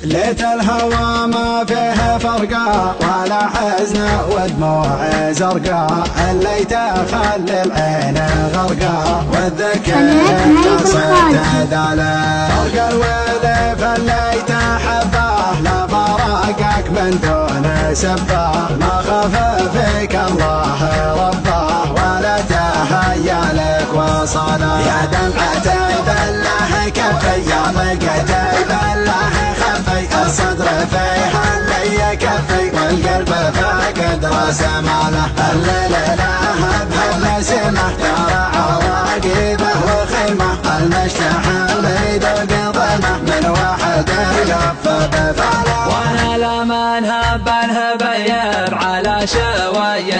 ليت الهوى ما فيه فرقة ولا حزن ودموع زرقاء، الليت خلي العين غرقاء والذكر قصد داله، فرق الولف الليت حبه لا فراقك من دون سبه، ما خاف فيك الله ربه ولا تهيأ لك وصله، يا دمعة بالله كفي يا ضيقة بالله خفي، الصدر فيها اللي كفي والقلب فاقد راس ماله، الليل لها بهالنسمة ترى عواقبه وخيمة، المشتحن بيدق ظلمه من واحد يلف بفاله، وانا لمن هب يب على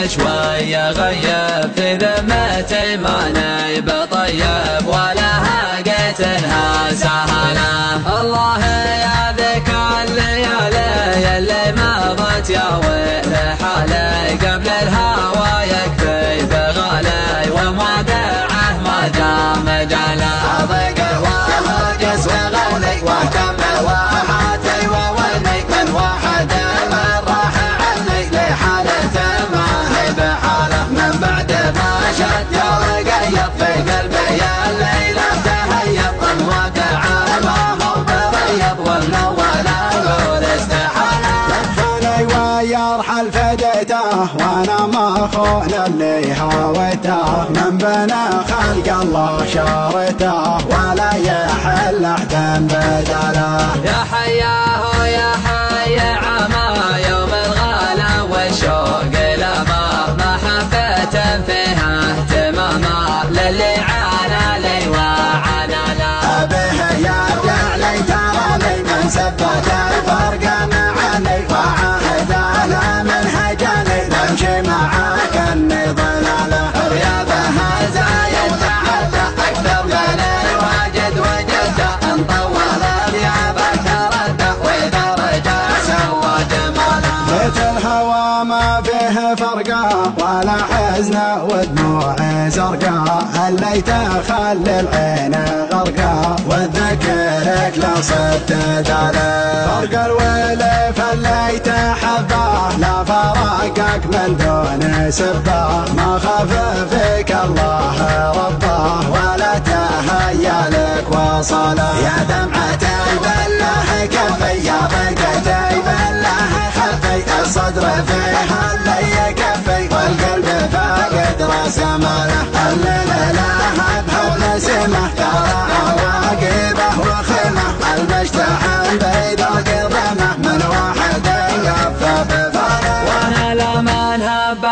شوية غيب في ذمتي ماني بطيب ولا هاقتنها سهلة، الله يا ذيك الليالي اللي مضت يا ويل حالي، قبل الهوى يكفي بغالي ومودعه ما دام جاله، أضيق وهجس وغلي واهتم وحاتي وولي من واحد من راح عني لحالته ما هي بحاله، من بعد ما شد يرقيض في قلبي يا الليلة تهيب، الوداع ما هو بريض والمول اقول استحاله، لفني ويرحل فديته وانا مخون اللي هويته، من بنى خلق الله شارته ولا يحل احد بدله، يا حياه يا حي عما يوم الغلا والشوق لما ما حفيت فيها اهتماما للي عانى لي وعانى لا، به يرجع لي تراني من سبت الفرق معني وعاهد انا من هجاني نمشي معاك اني ضلاله، غيابها زايد تعدى اكثر من الواجد وجده، ان طول ثيابك رده واذا رجع سوى جماله، بيت الهوى ما فيه فرقه ولا حزن ودموع زرقاء، الليت خلي العين غرقاء والذكرك لا صدت داله، فرق الولف الليت حبه لا فراقك من دون سبه، ما خاف فيك الله ربه ولا تهيأ لك وصله، يا دمعة بالله كفي يا ضيقة بالله خفي، الصدر فيها اللي كفي والقلب فاقد راس ماله، الليل لها بهالنسمة ترى عواقبه وخيمة، المشتحن بيدق ظلمه من واحد يلف بفاله، وانا لمن هب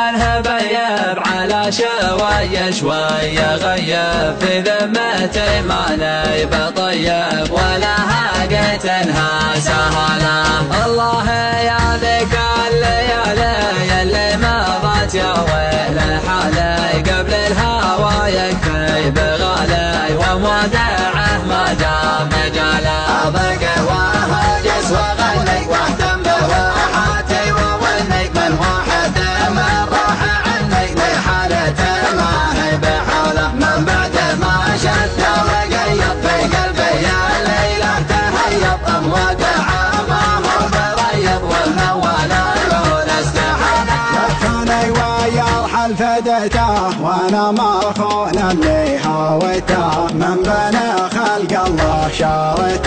يب على شوية غيب في ذمتي ماني بطيب ولا هاقتنها سهلة، الله يا ذيك الليالي اللي مضت يا ويل حالي، قبل الهوى يكفي بغالي ومودعه ما دام جاله، أضيق وهجس وغلي واهتم وحاتي وولي من واحد من راح عني لحالته ما هي بحاله، من بعد ما شد رقيض في قلبي يا الليلة تهيب، مودعه ما هو بريض والمول اقول استحاله، لفني ويرحل فديته وانا مخون اللي هويته، من بنى خلق الله شارته